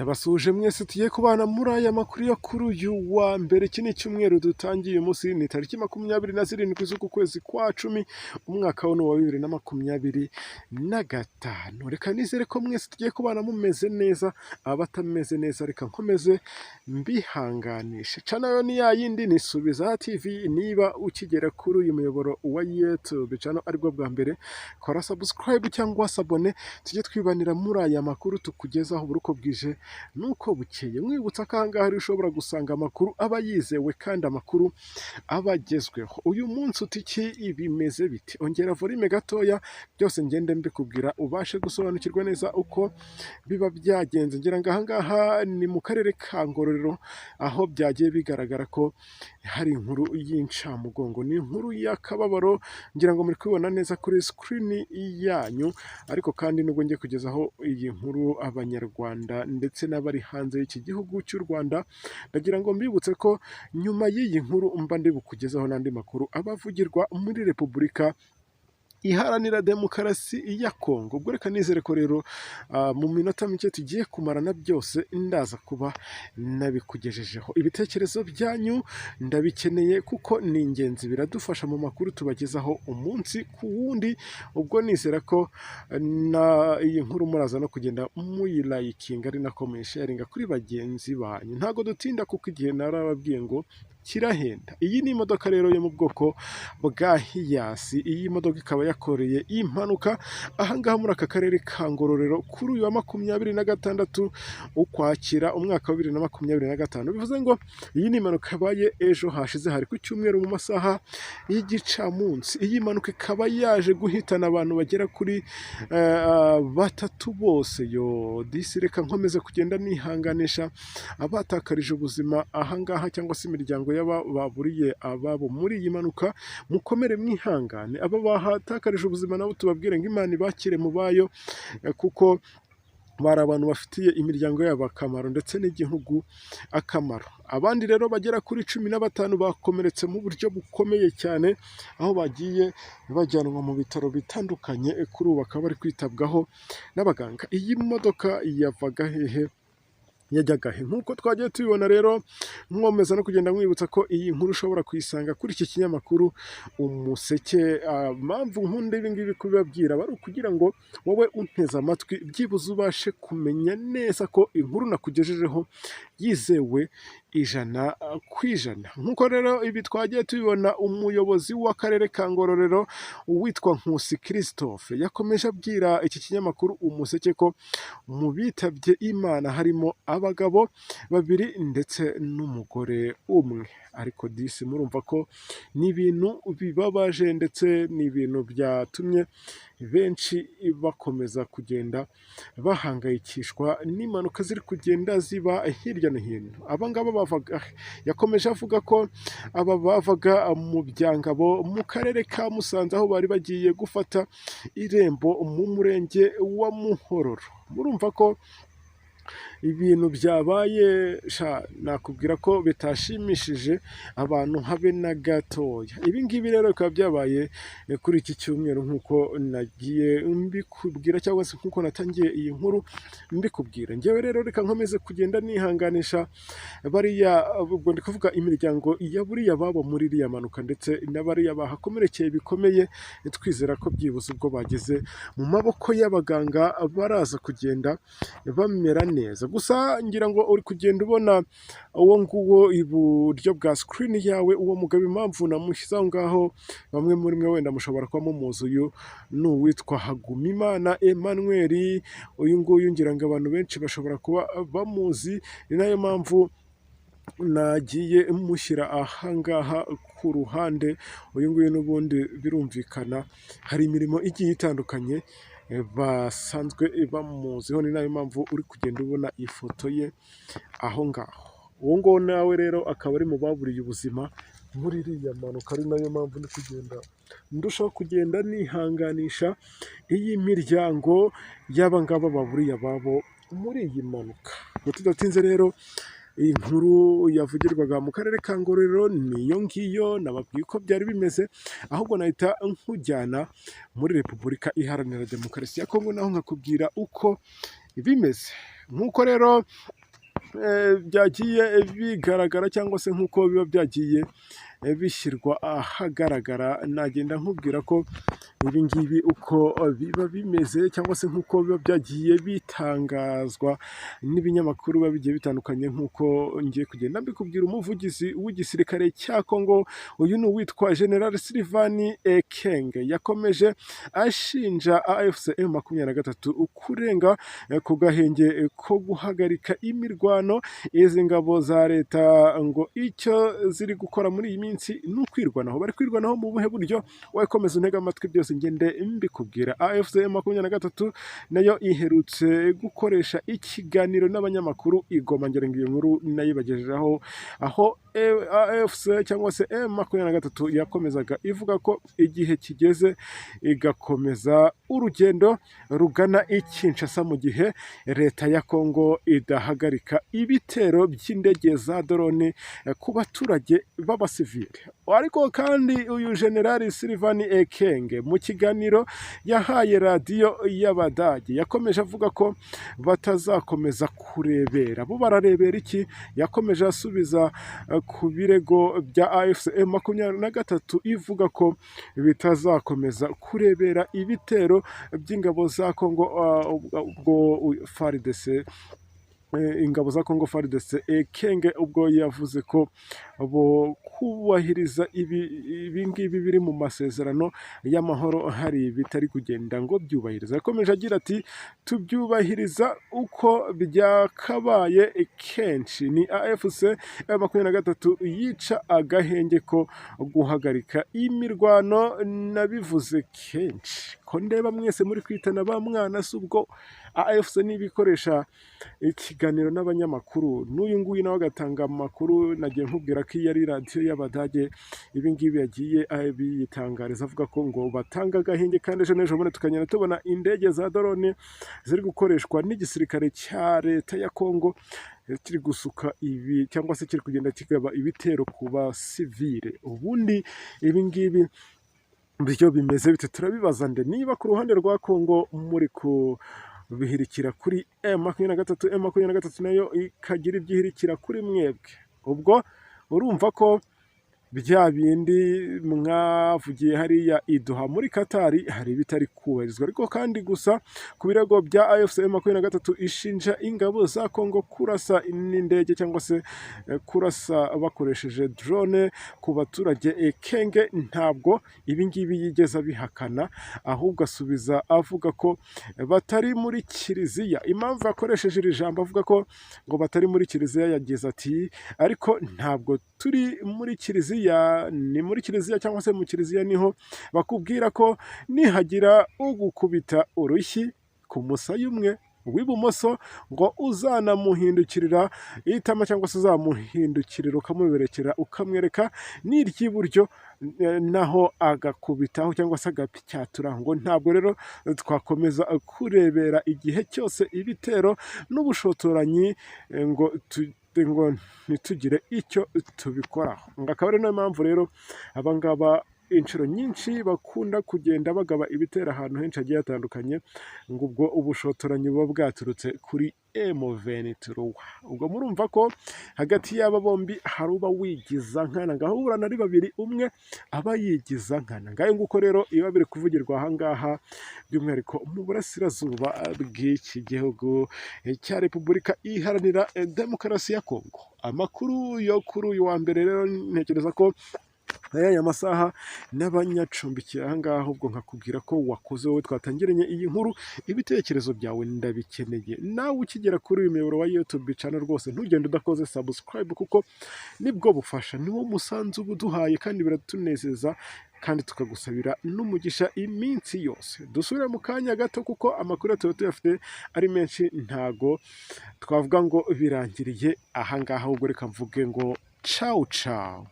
Ndabasuje mwese tugiye kubana muri aya makuru yo kuri uyu wa mbere. Iki ni icyumweru dutangiye uyu munsi, ni tariki 27 z'uku kwezi kwa cumi, umwaka wa 2025. Reka nizere ko mwese tugiye kubana mumeze neza, abatameze neza reka nkomeze mbihanganishe. Channel ni ya yindi ni Subiza TV. Niba ukigera kuri uyu muyoboro wa YouTube channel aribwo bwa mbere, kora subscribe cyangwa sabone, tujye twibanira muri aya makuru tukugezaho buruko bwije nuko bukeye. Mwibutsa ko ahangaha ushobora gusanga amakuru aba yizewe kandi amakuru abagezweho. Uyu munsi utiki bimeze biti, ongera volume gatoya byose ngende mbikubwira ubashe gusobanukirwa neza uko biba byagenze. Ngira ngo ahangaha ni mu karere ka Ngororero, aho byagiye bigaragara ko hari inkuru y'incamugongo, ni inkuru y'akababaro. Ngira ngo muri kubibona neza kuri screen yanyu, ariko kandi nubwo ngiye kugezaho iyi nkuru abanyarwanda ndetse n'abari hanze y'iki gihugu cy'u Rwanda, ndagira ngo mbibutse ko nyuma y'iyi nkuru mba ndi bukugezaho n'andi makuru abavugirwa muri Repubulika Iharanira Demokarasi ya Kongo. Ubwo reka nizere ko rero mu minota mike tugiye kumarana byose ndaza kuba nabikugejejeho. Ibitekerezo byanyu ndabikeneye kuko ni ingenzi, biradufasha mu makuru tubagezaho umunsi ku wundi. Ubwo nizera ko na iyi nkuru muraza no kugenda muyirayikinga ari nako muyisharinga kuri bagenzi banyu. Ntago dutinda kuko igihe narababwiye ngo kirahenda. Iyi ni imodoka rero yo mu bwoko bwa Hiyasi. Iyi modoka ikaba yakoreye impanuka ahangaha muri aka karere ka Ngororero kuri uyu wa 26 Ukwakira umwaka wa 2025. Bivuze ngo iyi ni impanuka yabaye ejo hashize, hari ku cyumweru mu masaha y'igicamunsi. Iyi mpanuka ikaba yaje guhitana abantu bagera kuri batatu bose. Yo disi, reka nkomeze kugenda nihanganisha abatakarije ubuzima ahangaha cyangwa se imiryango baburiye ababo muri iyi mpanuka. Mukomere mwihangane, aba bahatakarije ubuzima nabo tubabwire ngo Imana ibakire mu bayo, kuko bari abantu bafitiye imiryango yabo akamaro ndetse n'igihugu akamaro. Abandi rero bagera kuri 15 bakomeretse mu buryo bukomeye cyane, aho bagiye bajyanwa mu bitaro bitandukanye. Kuri ubu bakaba bari kwitabwaho n'abaganga. Iyi modoka yavaga hehe yajyaga he? Nk'uko twagiye tubibona rero, mwomeza no kugenda mwibutsa ko iyi nkuru ushobora kuyisanga kuri iki kinyamakuru Umuseke. Mpamvu nkunda ibi ngibi kubibabwira bari ukugira ngo wowe unteze amatwi byibuze ubashe kumenya neza ko inkuru nakugejejeho yizewe 100%. Nk'uko rero ibi twagiye tubibona, umuyobozi w'akarere ka Ngororero witwa Nkusi Christophe yakomeje abwira iki kinyamakuru Umuseke ko mu bitabye Imana harimo abagabo 2 ndetse n'umugore umwe. Ariko disi, murumva ko ni ibintu bibabaje ndetse ni ibintu byatumye benshi bakomeza kugenda bahangayikishwa n'impanuka ziri kugenda ziba hirya no hino. Abangaba yakomeje avuga ko aba bavaga mu Byangabo mu karere ka Musanze, aho bari bagiye gufata irembo mu murenge wa Muhororo. Murumva ko ibintu byabaye nakubwira ko bitashimishije abantu habe na gatoya. Ibi ngibi rero bikaba byabaye kuri iki cyumweru nk'uko nagiye mbikubwira, cyangwa se nk'uko natangiye iyi nkuru mbikubwira. Njyewe rero reka nkomeze kugenda nihanganisha bariya, ubwo ndi kuvuga imiryango ya buriya babo muri iriya mpanuka ndetse n'abariya bahakomerekeye bikomeye. Twizera ko byibuze ubwo bageze mu maboko y'abaganga baraza kugenda bamera neza. Gusa ngira ngo uri kugenda ubona uwo nguwo iburyo bwa screen yawe, uwo mugabo impamvu namushyize aho ngaho, bamwe muri mwe wenda mushobora kuba mumuzi. Uyu ni uwitwa Hagumimana Emmanuel. Uyu nguyu ngira ngo abantu benshi bashobora kuba bamuzi, ni nayo mpamvu nagiye mushyira ahangaha ku ruhande. Uyu nguyu n'ubundi birumvikana hari imirimo igiye itandukanye basanzwe bamuziho, ni nayo mpamvu uri kugenda ubona ifoto ye aho ngaho. Uwo nguwo nawe rero akaba ari mu baburiye ubuzima muri iriya mpanuka, ari nayo mpamvu ndi kugenda ndushaho kugenda nihanganisha iyi miryango y'abangaba baburiye ababo muri iyi mpanuka. Tudatinze rero, iyi nkuru yavugirwaga mu karere ka Ngororero niyo ngiyo nababwiye ko byari bimeze, ahubwo nahita nkujyana muri Repubulika Iharanira Demokarasi ya Kongo, naho nkakubwira uko bimeze. Nk'uko rero byagiye bigaragara cyangwa se nk'uko biba byagiye bishyirwa ahagaragara, nagenda nkubwira ko ibi ngibi uko biba bimeze cyangwa se nk'uko biba byagiye bitangazwa n'ibinyamakuru biba bigiye bitandukanye, nk'uko ngiye kugenda mbikubwira. Umuvugizi w'igisirikare cya Kongo, uyu ni uwitwa General Sylvain Ekenge, yakomeje ashinja AFC M23 kurenga ku gahenge ko guhagarika imirwano. Izi ngabo za leta ngo icyo ziri gukora muri iyi minsi ni ukwirwanaho. Bari kwirwanaho mu buhe buryo? Wowe komeza untege amatwi byose ngende mbikubwira. AFC M23 nayo iherutse gukoresha ikiganiro n'abanyamakuru i Goma, ngera ngo iyo nkuru nayibagejejeho, aho AFC cyangwa se M23 yakomezaga ivuga ko igihe kigeze igakomeza urugendo rugana i Kinshasa mu gihe leta ya Kongo idahagarika ibitero by'indege za drone ku baturage b'abasivili. Ariko kandi uyu General Sylvain Ekenge mu kiganiro yahaye radiyo y'Abadage yakomeje avuga ko batazakomeza kurebera. Bo bararebera iki? Yakomeje asubiza ku birego bya AFC M23 ivuga ko bitazakomeza kurebera ibitero by'ingabo za Kongo, ubwo FARDC, ingabo za Kongo FARDC. Ekenge ubwo yavuze ko bo kubahiriza ibi ngibi biri mu masezerano y'amahoro, hari bitari kugenda ngo byubahiriza. Yakomeje agira ati tubyubahiriza uko byakabaye kenshi. Ni AFC M23 yica agahenge ko guhagarika imirwano. Nabivuze kenshi ko ndeba mwese muri kwitana ba mwana, si ubwo AFC nibikoresha ikiganiro n'abanyamakuru, n'uyu nguyu nawe agatanga amakuru. Nagiye nkubwira ko iyi ari radiyo y'Abadage, ibi ngibi yagiye biyitangariza avuga ko ngo batanga agahenge, kandi ejo n'ejo bundi tukagenda tubona indege za drone ziri gukoreshwa n'igisirikare cya leta ya Kongo, kiri gusuka ibi cyangwa se kiri kugenda kigaba ibitero ku basivile. Ubundi ibi ngibi byo bimeze bite? Turabibaza nde niba ku ruhande rwa Kongo muri ku bihirikira kuri M23 nayo ikagira ibyihirikira kuri mwebwe. Ubwo urumva ko bya bindi mwavugiye hariya iduha muri Katari hari bitari kubarizwa. Ariko kandi gusa ku birego bya AFC M23 ishinja ingabo za Kongo kurasa n'indege cyangwa se kurasa bakoresheje drone ku baturage. Ekenge ntabwo ibi ngibi yigeze abihakana, ahubwo asubiza avuga ko batari muri kiliziya. Impamvu yakoresheje iri jambo avuga ko ngo batari muri kiliziya, yagize ati ariko ntabwo turi muri kiliziya. Ni muri kiliziya cyangwa se mu kiliziya niho bakubwira ko nihagira ugukubita urushyi ku musaya umwe w'ibumoso ngo uzanamuhindukirira itama cyangwa se uzamuhindukirira ukamuberekera ukamwereka n'iry'iburyo naho agakubitaho cyangwa se agapicyatura. Ngo ntabwo rero twakomeza kurebera igihe cyose ibitero n'ubushotoranyi ngo ntitugire icyo tubikoraho. Ngo akaba ari nayo mpamvu rero abangaba inshuro nyinshi bakunda kugenda bagaba ibitero ahantu henshi hagiye hatandukanye, ngo ubwo ubushotoranyi buba bwaturutse kuri M23. Ubwo murumva ko hagati y'aba bombi hari uba wigiza nkana, ngahura na babiri, umwe aba yigiza nkana. Ngayo nguko rero iba biri kuvugirwa ahangaha, by'umwihariko mu burasirazuba bw'iki gihugu cya Repubulika Iharanira Demokarasi ya Kongo. Amakuru yo kuri uyu wa mbere rero ntekereza ko aya masaha n'abanyacumbikiye ahangaha, ahubwo nkakubwira ko wakoze wowe twatangiranye iyi nkuru. Ibitekerezo byawe ndabikeneye. Nawe ukigera kuri uyu muyoboro wa YouTube channel rwose ntugende udakoze subscribe, kuko nibwo bufasha, niwo musanzu uduhaye kandi biratunezeza, kandi tukagusabira n'umugisha iminsi yose. Dusubire mu kanya gato kuko amakuru tuba tuyafite ari menshi, ntago twavuga ngo birangiriye ahangaha, ahubwo reka mvuge ngo ciao ciao.